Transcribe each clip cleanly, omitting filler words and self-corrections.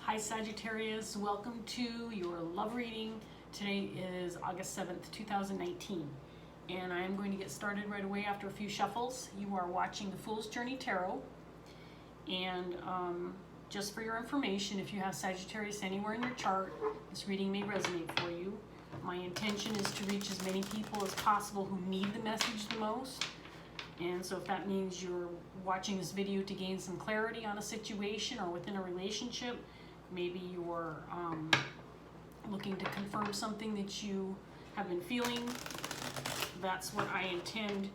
Hi Sagittarius, welcome to your love reading. Today is August 7th, 2019, and I am going to get started right away after a few shuffles. You are watching the Fool's Journey Tarot, and just for your information, if you have Sagittarius anywhere in your chart, this reading may resonate for you. My intention is to reach as many people as possible who need the message the most. And so if that means you're watching this video to gain some clarity on a situation or within a relationship, maybe you're looking to confirm something that you have been feeling, that's what I intend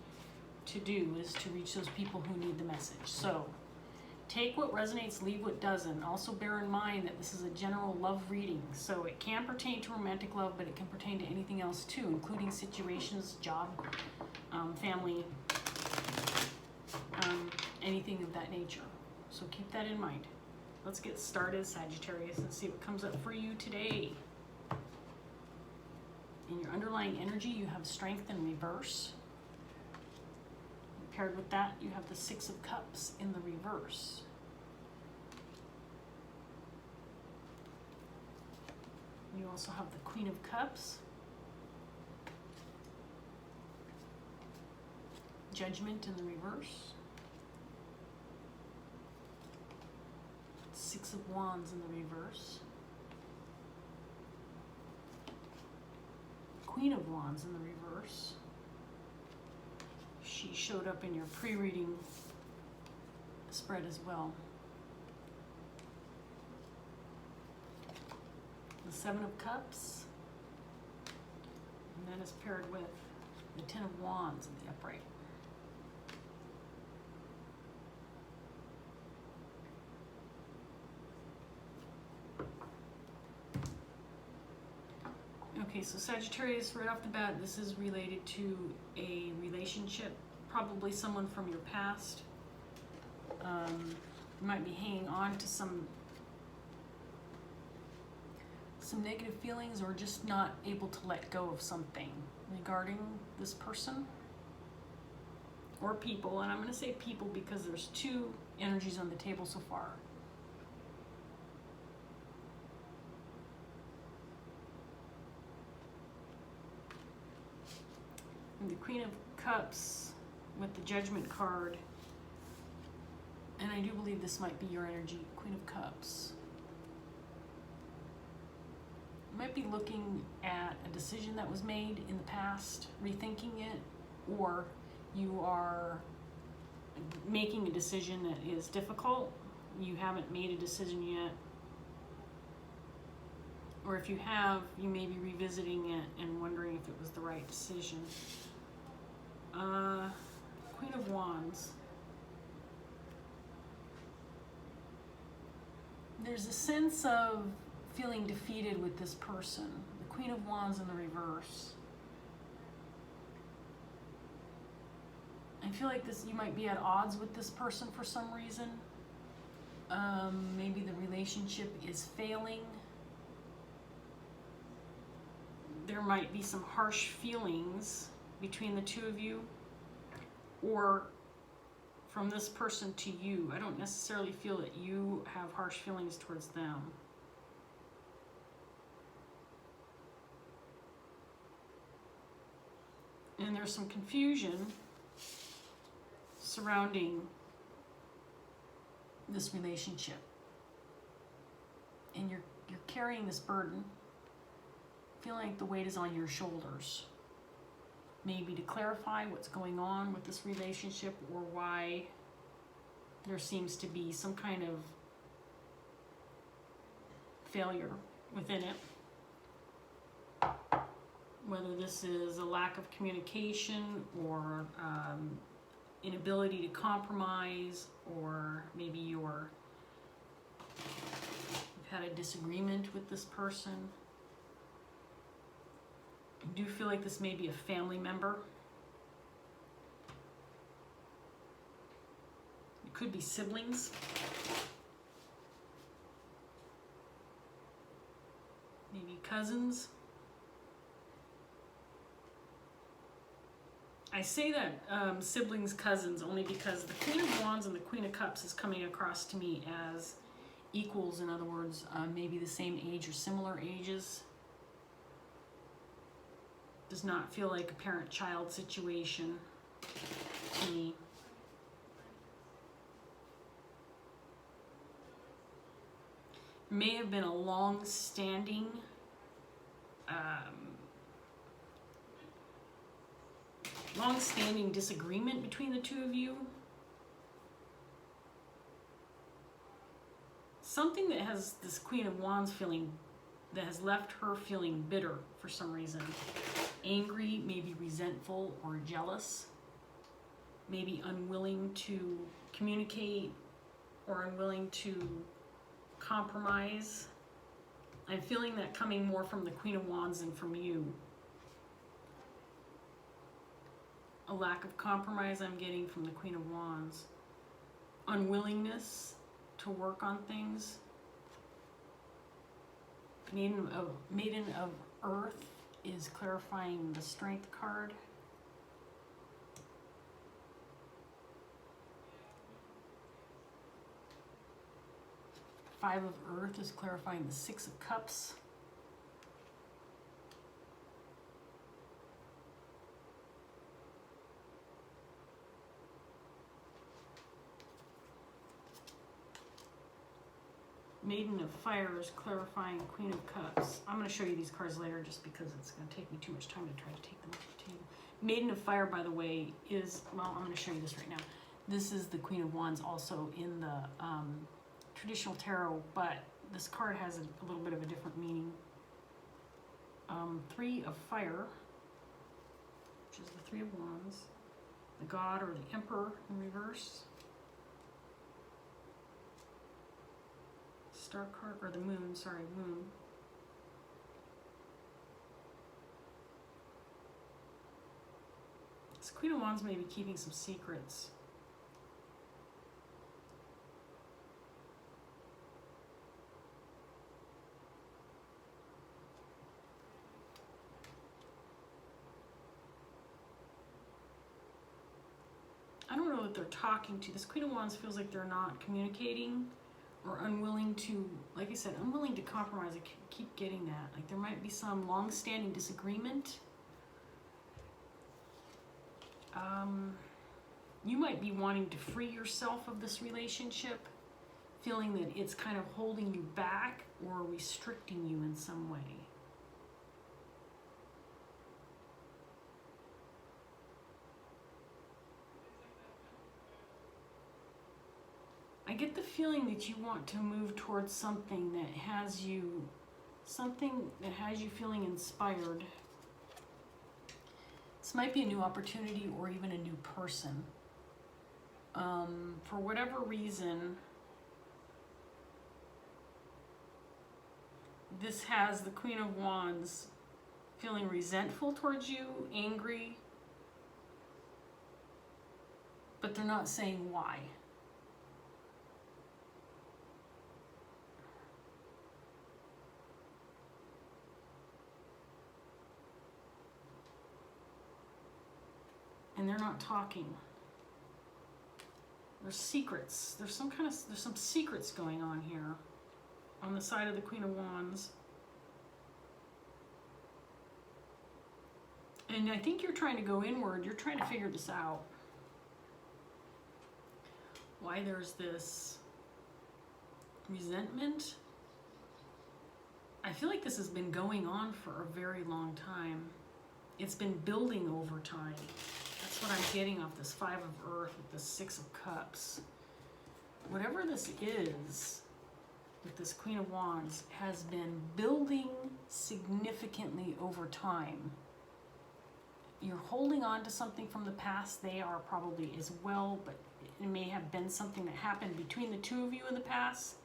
to do, is to reach those people who need the message. So take what resonates, leave what doesn't. Also bear in mind that this is a general love reading, so it can pertain to romantic love, but it can pertain to anything else too, including situations, job, family, anything of that nature. So keep that in mind. Let's get started, Sagittarius, and see what comes up for you today. In your underlying energy, you have Strength in reverse. Paired with that, you have the Six of Cups in the reverse. You also have the Queen of Cups, Judgment in the reverse, Six of Wands in the reverse, Queen of Wands in the reverse. She showed up in your pre-reading spread as well. The Seven of Cups, and that is paired with the Ten of Wands in the upright. Okay, so Sagittarius, right off the bat, this is related to a relationship, probably someone from your past. You might be hanging on to some negative feelings, or just not able to let go of something regarding this person or people. And I'm going to say people because there's two energies on the table so far. And the Queen of Cups with the Judgment card, and I do believe this might be your energy, Queen of Cups. You might be looking at a decision that was made in the past, rethinking it, or you are making a decision that is difficult. You haven't made a decision yet. Or if you have, you may be revisiting it and wondering if it was the right decision. Queen of Wands. There's a sense of feeling defeated with this person. The Queen of Wands in the reverse. I feel like you might be at odds with this person for some reason. Maybe the relationship is failing. There might be some harsh feelings between the two of you, or from this person to you. I don't necessarily feel that you have harsh feelings towards them. And there's some confusion surrounding this relationship. And you're carrying this burden, feeling like the weight is on your shoulders. Maybe to clarify what's going on with this relationship, or why there seems to be some kind of failure within it. Whether this is a lack of communication, or inability to compromise, or maybe you've had a disagreement with this person. I do feel like this may be a family member. It could be siblings. Maybe cousins. I say that siblings, cousins, only because the Queen of Wands and the Queen of Cups is coming across to me as equals, in other words, maybe the same age or similar ages. Does not feel like a parent-child situation to me. May have been a long-standing disagreement between the two of you. Something that has this Queen of Wands feeling, that has left her feeling bitter for some reason. Angry, maybe resentful or jealous. Maybe unwilling to communicate or unwilling to compromise. I'm feeling that coming more from the Queen of Wands than from you. A lack of compromise I'm getting from the Queen of Wands. Unwillingness to work on things. Maiden of Earth is clarifying the Strength card. Five of Earth is clarifying the Six of Cups. Maiden of Fire is clarifying Queen of Cups. I'm going to show you these cards later just because it's going to take me too much time to try to take them to you. Maiden of Fire, by the way, is, well, I'm going to show you this right now. This is the Queen of Wands also in the traditional tarot, but this card has a little bit of a different meaning. Three of Fire, which is the Three of Wands. The God or the Emperor in reverse. Star card, or the Moon, sorry, Moon. This Queen of Wands may be keeping some secrets. I don't know that they're talking to. This Queen of Wands feels like they're not communicating or unwilling to, like I said, unwilling to compromise. I keep getting that. Like there might be some long-standing disagreement. You might be wanting to free yourself of this relationship, feeling that it's kind of holding you back or restricting you in some way. I get the feeling that you want to move towards something that has you feeling inspired. This might be a new opportunity or even a new person. For whatever reason, this has the Queen of Wands feeling resentful towards you, angry, but they're not saying why. And they're not talking. There's secrets. There's some secrets going on here on the side of the Queen of Wands. And I think you're trying to go inward. You're trying to figure this out. Why there's this resentment. I feel like this has been going on for a very long time. It's been building over time. That's what I'm getting off this Five of Earth with the Six of Cups. Whatever this is with this Queen of Wands has been building significantly over time. You're holding on to something from the past. They are probably as well, but it may have been something that happened between the two of you in the past.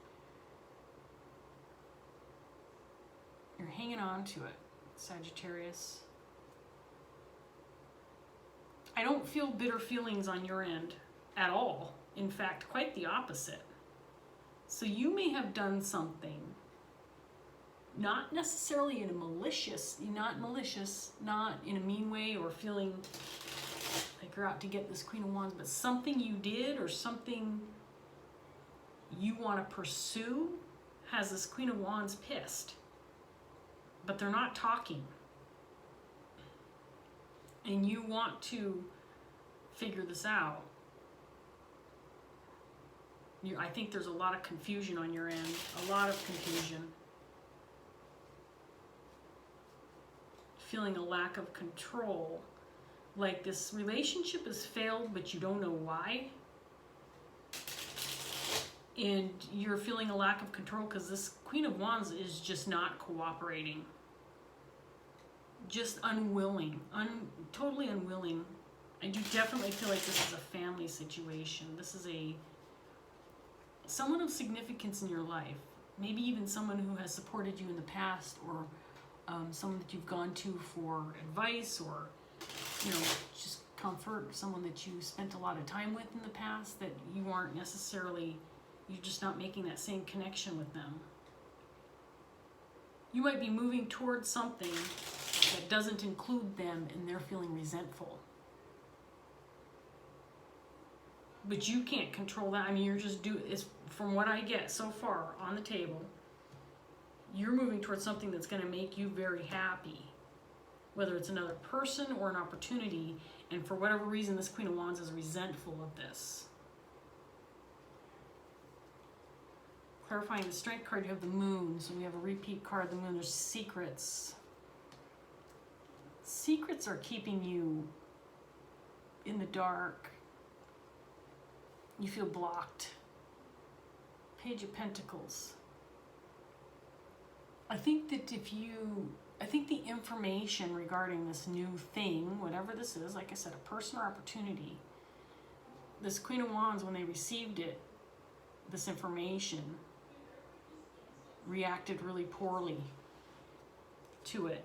You're hanging on to it, Sagittarius. I don't feel bitter feelings on your end at all. In fact, quite the opposite. So you may have done something, not necessarily in a malicious, not in a mean way or feeling like you're out to get this Queen of Wands, but something you did or something you want to pursue has this Queen of Wands pissed, but they're not talking. And you want to figure this out. I think there's a lot of confusion on your end, a lot of confusion. Feeling a lack of control, like this relationship has failed, but you don't know why. And you're feeling a lack of control because this Queen of Wands is just not cooperating. Just unwilling, totally unwilling. I do definitely feel like this is a family situation. This is someone of significance in your life. Maybe even someone who has supported you in the past, or someone that you've gone to for advice, or just comfort. Someone that you spent a lot of time with in the past that you aren't necessarily, you're just not making that same connection with them. You might be moving towards something that doesn't include them, and they're feeling resentful. But you can't control that. I mean, you're just from what I get so far on the table, you're moving towards something that's going to make you very happy. Whether it's another person or an opportunity, and for whatever reason, this Queen of Wands is resentful of this. Clarifying the Strength card, you have the Moon. So we have a repeat card, the Moon. There's secrets. Secrets are keeping you in the dark. You feel blocked. Page of Pentacles. I think that the information regarding this new thing, whatever this is, like I said, a person or opportunity, this Queen of Wands, when they received it, this information, reacted really poorly to it.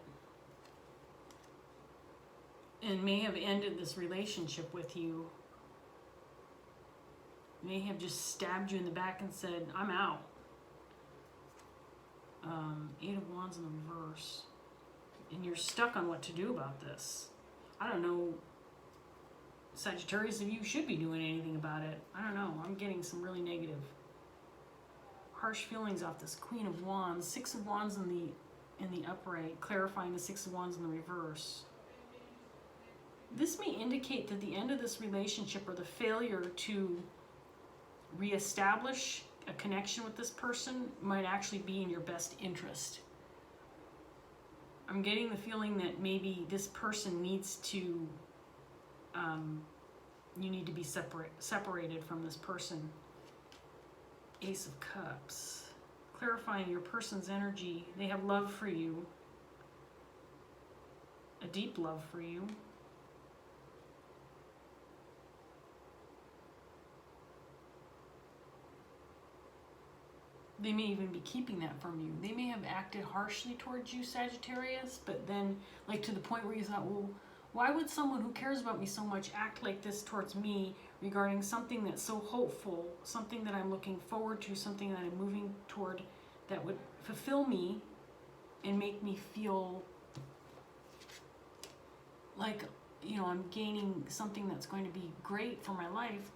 And may have ended this relationship with you. May have just stabbed you in the back and said, I'm out. Eight of Wands in the reverse. And you're stuck on what to do about this. I don't know, Sagittarius, if you should be doing anything about it. I don't know. I'm getting some really negative, harsh feelings off this Queen of Wands. Six of Wands in the upright, clarifying the Six of Wands in the reverse. This may indicate that the end of this relationship, or the failure to reestablish a connection with this person, might actually be in your best interest. I'm getting the feeling that maybe this person needs to, you need to be separated from this person. Ace of Cups. Clarifying your person's energy. They have love for you. A deep love for you. They may even be keeping that from you. They may have acted harshly towards you, Sagittarius, but then, like, to the point where you thought, well, why would someone who cares about me so much act like this towards me regarding something that's so hopeful, something that I'm looking forward to, something that I'm moving toward that would fulfill me and make me feel like, I'm gaining something that's going to be great for my life.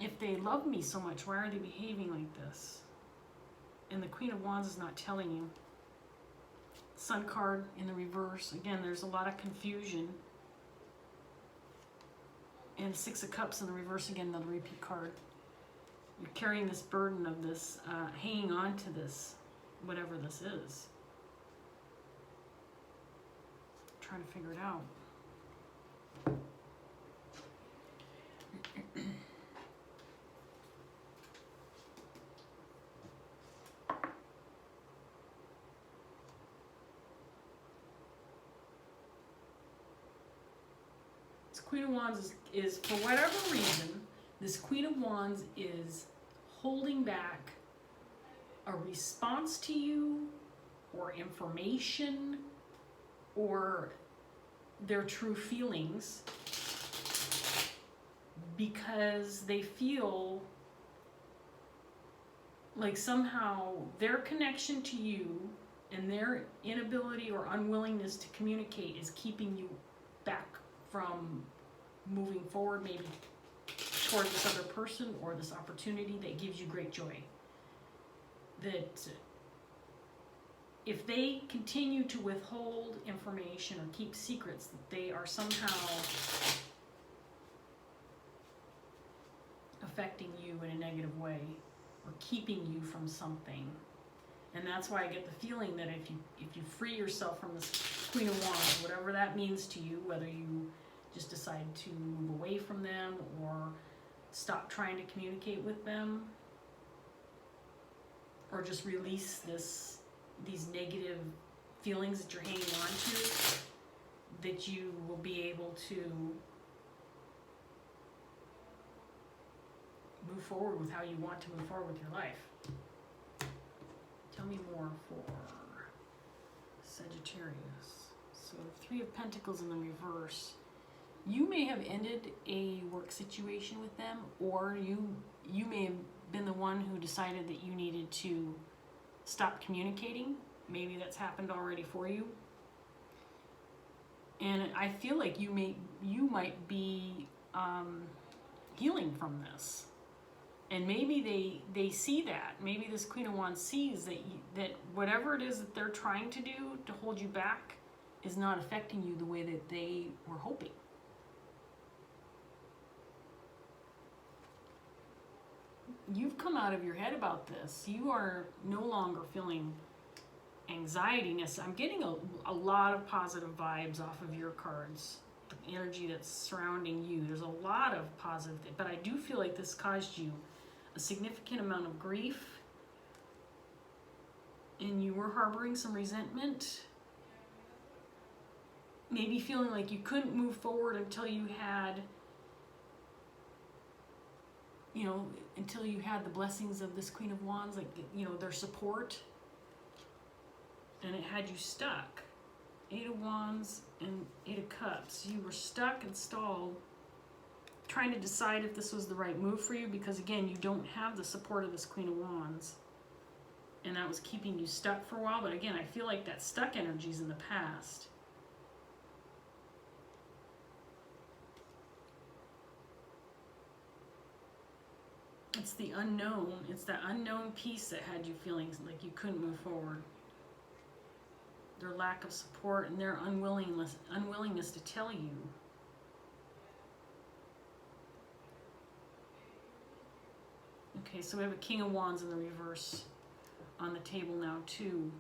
If they love me so much, why are they behaving like this? And the Queen of Wands is not telling you. Sun card in the reverse. Again, there's a lot of confusion. And Six of Cups in the reverse, again, another repeat card. You're carrying this burden of this, hanging on to this, whatever this is. Trying to figure it out. Queen of Wands is, for whatever reason, this Queen of Wands is holding back a response to you, or information, or their true feelings, because they feel like somehow their connection to you and their inability or unwillingness to communicate is keeping you back from moving forward, maybe toward this other person or this opportunity that gives you great joy. That if they continue to withhold information or keep secrets, that they are somehow affecting you in a negative way or keeping you from something. And that's why I get the feeling that if you free yourself from this Queen of Wands, whatever that means to you, whether you just decide to move away from them or stop trying to communicate with them, or just release these negative feelings that you're hanging on to, that you will be able to move forward with how you want to move forward with your life. Tell me more for Sagittarius. So 3 of Pentacles in the reverse. You may have ended a work situation with them, or you may have been the one who decided that you needed to stop communicating. Maybe that's happened already for you. And I feel like you might be healing from this. And maybe they see that. Maybe this Queen of Wands sees that whatever it is that they're trying to do to hold you back is not affecting you the way that they were hoping. You've come out of your head about this. You are no longer feeling anxiety-ness. I'm getting a lot of positive vibes off of your cards. The energy that's surrounding you. There's a lot of positive, but I do feel like this caused you a significant amount of grief, and you were harboring some resentment. Maybe feeling like you couldn't move forward until you had, until you had the blessings of this Queen of Wands, like, their support. And it had you stuck. 8 of Wands and 8 of Cups. You were stuck and stalled, trying to decide if this was the right move for you, because again, you don't have the support of this Queen of Wands. And that was keeping you stuck for a while. But again, I feel like that stuck energy is in the past. It's the unknown. It's that unknown piece that had you feeling like you couldn't move forward. Their lack of support and their unwillingness to tell you. Okay, so we have a King of Wands in the reverse on the table now too.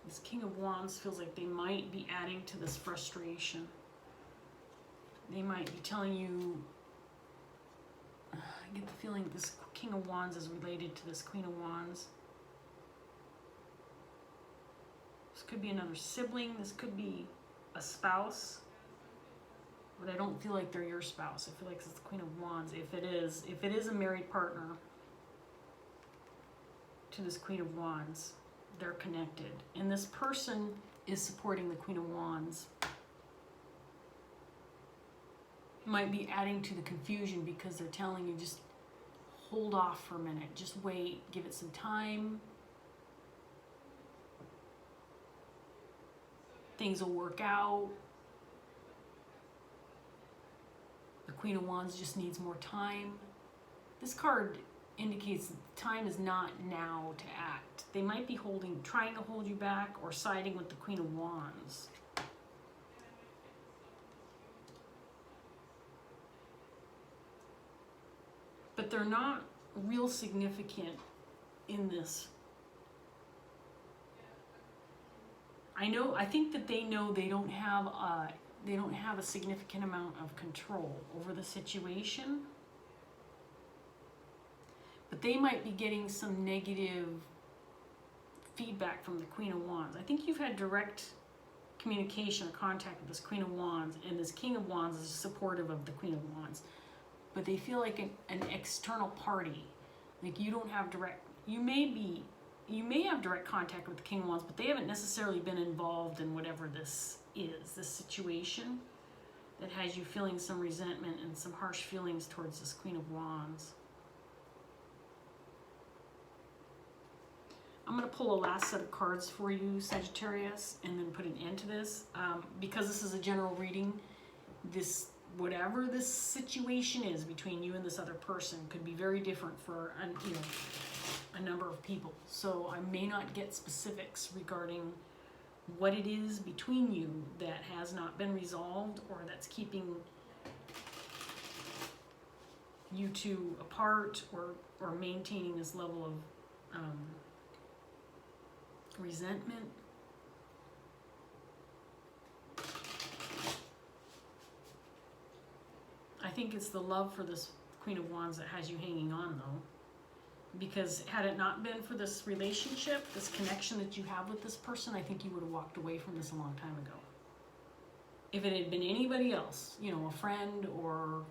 This King of Wands feels like they might be adding to this frustration. They might be telling you, I get the feeling this King of Wands is related to this Queen of Wands. This could be another sibling. This could be a spouse. But I don't feel like they're your spouse. I feel like it's the Queen of Wands. If it is a married partner to this Queen of Wands, they're connected. And this person is supporting the Queen of Wands. Might be adding to the confusion because they're telling you just hold off for a minute. Just wait. Give it some time. Things will work out. The Queen of Wands just needs more time. This card indicates that time is not now to act. They might be trying to hold you back or siding with the Queen of Wands. But they're not real significant in this. I think that they know they don't have a significant amount of control over the situation. But they might be getting some negative feedback from the Queen of Wands. I think you've had direct communication or contact with this Queen of Wands, and this King of Wands is supportive of the Queen of Wands. But they feel like an external party. Like you don't have you may have direct contact with the King of Wands, but they haven't necessarily been involved in whatever this is, this situation that has you feeling some resentment and some harsh feelings towards this Queen of Wands. I'm going to pull a last set of cards for you, Sagittarius, and then put an end to this. Because this is a general reading, whatever this situation is between you and this other person could be very different for a number of people. So I may not get specifics regarding what it is between you that has not been resolved or that's keeping you two apart or maintaining this level of resentment. I think it's the love for this Queen of Wands that has you hanging on, though. Because had it not been for this relationship, this connection that you have with this person, I think you would have walked away from this a long time ago. If it had been anybody else, a friend or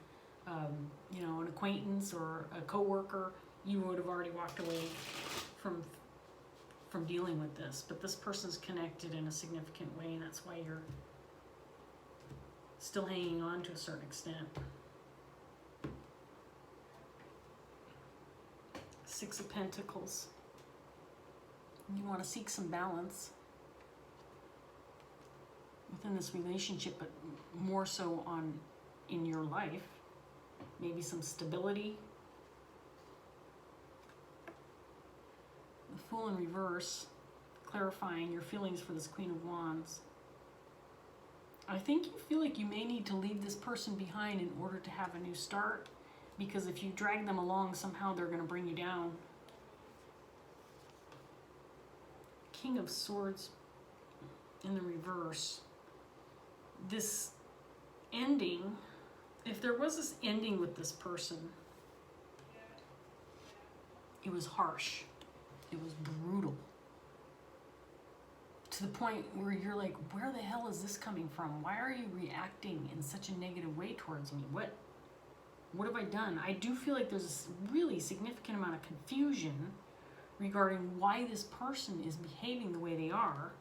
an acquaintance or a coworker, you would have already walked away from dealing with this. But this person's connected in a significant way, and that's why you're still hanging on to a certain extent. Six of Pentacles. You want to seek some balance within this relationship, but more so in your life. Maybe some stability. The Fool in reverse, clarifying your feelings for this Queen of Wands. I think you feel like you may need to leave this person behind in order to have a new start, because if you drag them along, somehow they're going to bring you down. King of Swords in the reverse. This ending, if there was this ending with this person, it was harsh. It was brutal. To the point where you're like, where the hell is this coming from? Why are you reacting in such a negative way towards me? What have I done? I do feel like there's a really significant amount of confusion regarding why this person is behaving the way they are,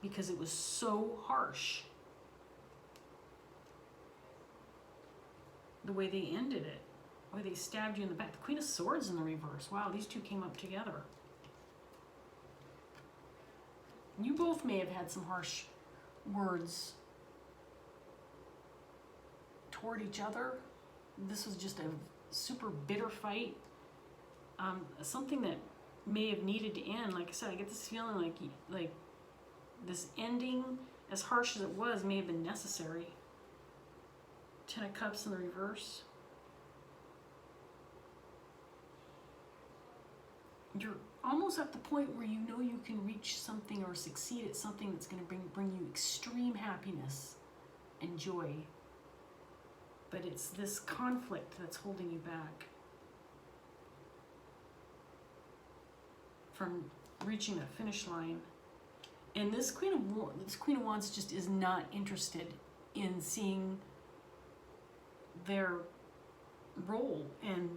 because it was so harsh. The way they ended it, the way they stabbed you in the back. The Queen of Swords in the reverse. Wow, these two came up together. You both may have had some harsh words toward each other. This was just a super bitter fight. Something that may have needed to end. Like I said, I get this feeling like this ending, as harsh as it was, may have been necessary. Ten of Cups in the reverse. You're almost at the point where you know you can reach something or succeed at something that's going to bring you extreme happiness and joy. But it's this conflict that's holding you back from reaching that finish line. And this Queen of Wands just is not interested in seeing their role and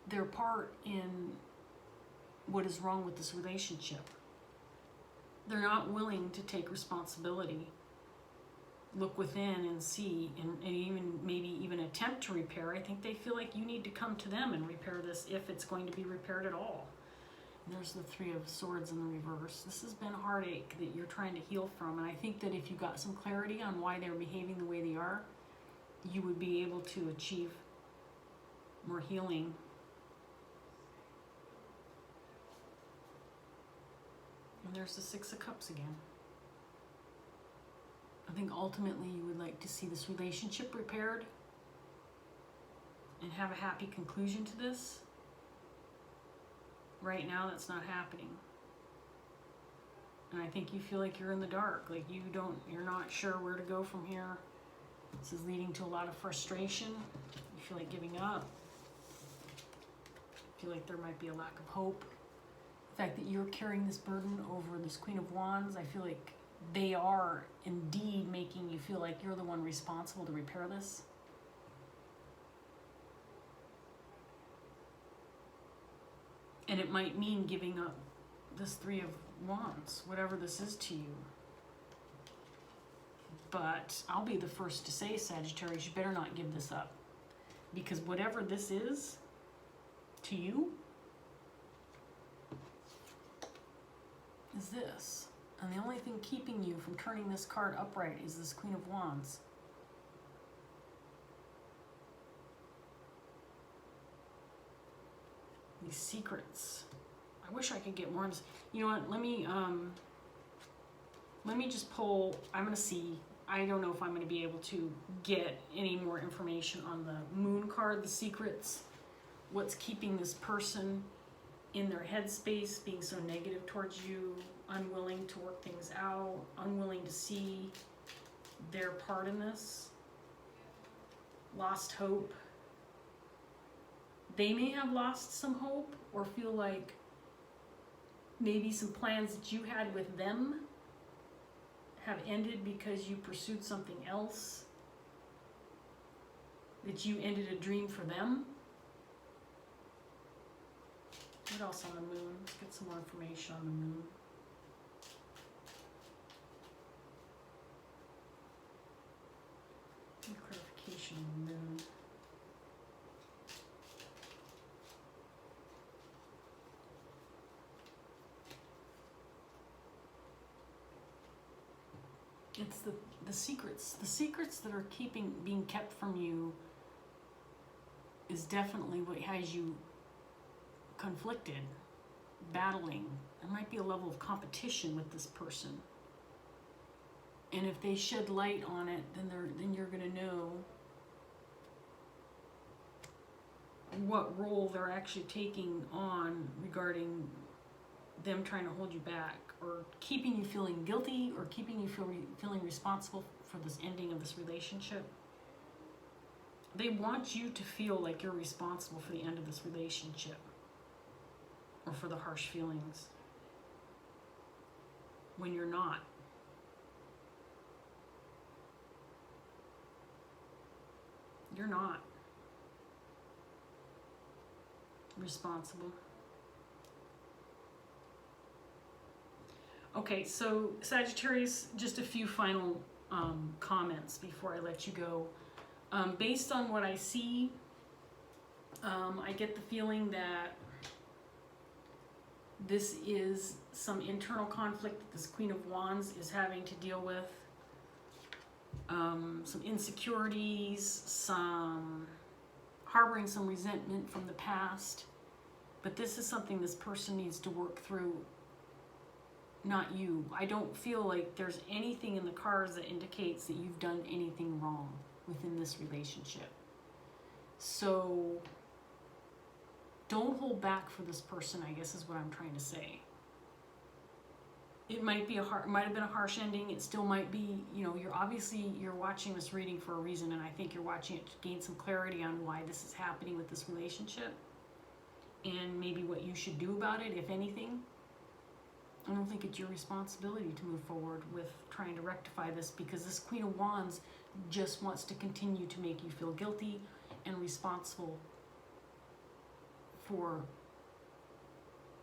their part in what is wrong with this relationship. They're not willing to take responsibility, look within and see, and even maybe even attempt to repair. I think they feel like you need to come to them and repair this, if it's going to be repaired at all. And there's the Three of Swords in the reverse. This has been a heartache that you're trying to heal from, and I think that if you got some clarity on why they're behaving the way they are, you would be able to achieve more healing. And there's the Six of Cups again. I think ultimately you would like to see this relationship repaired and have a happy conclusion to this. Right now, that's not happening. And I think you feel like you're in the dark, like you're not sure where to go from here. This is leading to a lot of frustration. You feel like giving up. You feel like there might be a lack of hope. The fact that you're carrying this burden over this Queen of Wands, I feel like they are indeed making you feel like you're the one responsible to repair this. And it might mean giving up this Three of Wands, whatever this is to you. But I'll be the first to say, Sagittarius, you better not give this up. Because whatever this is to you, is this. And the only thing keeping you from turning this card upright is this Queen of Wands. These secrets. I wish I could get more. You know what? Let me just pull. I'm gonna see. I don't know if I'm going to be able to get any more information on the Moon card, the secrets. What's keeping this person in their headspace, being so negative towards you, unwilling to work things out, unwilling to see their part in this. Lost hope. They may have lost some hope or feel like maybe some plans that you had with them have ended because you pursued something else, that you ended a dream for them. What else on the Moon? Let's get some more information on the Moon. Any clarification on the Moon? It's the secrets that are being kept from you is definitely what has you conflicted, battling. There might be a level of competition with this person, and if they shed light on it, then you're gonna know what role they're actually taking on regarding them trying to hold you back, or keeping you feeling guilty, or keeping you feeling responsible for this ending of this relationship. They want you to feel like you're responsible for the end of this relationship, or for the harsh feelings, when you're not. You're not responsible. Okay, so Sagittarius, just a few final comments before I let you go. Based on what I see, I get the feeling that this is some internal conflict that this Queen of Wands is having to deal with. Some insecurities, some harboring some resentment from the past. But this is something this person needs to work through, not you. I don't feel like there's anything in the cards that indicates that you've done anything wrong within this relationship. So don't hold back for this person, I guess is what I'm trying to say. It might have been a harsh ending. It still might be, you know, you're watching this reading for a reason, and I think you're watching it to gain some clarity on why this is happening with this relationship, and maybe what you should do about it, if anything. I don't think it's your responsibility to move forward with trying to rectify this, because this Queen of Wands just wants to continue to make you feel guilty and responsible for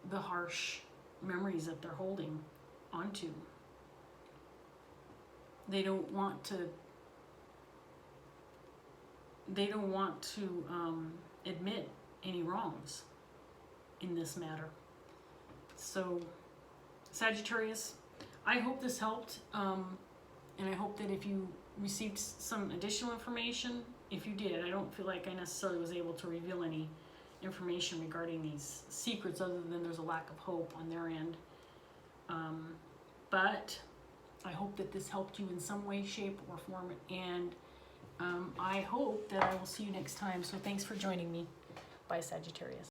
the harsh memories that they're holding onto. They don't want to admit any wrongs in this matter. So Sagittarius, I hope this helped, and I hope that if you received some additional information, if you did, I don't feel like I necessarily was able to reveal any information regarding these secrets, other than there's a lack of hope on their end. But I hope that this helped you in some way, shape, or form, and I hope that I will see you next time. So thanks for joining me. Bye, Sagittarius.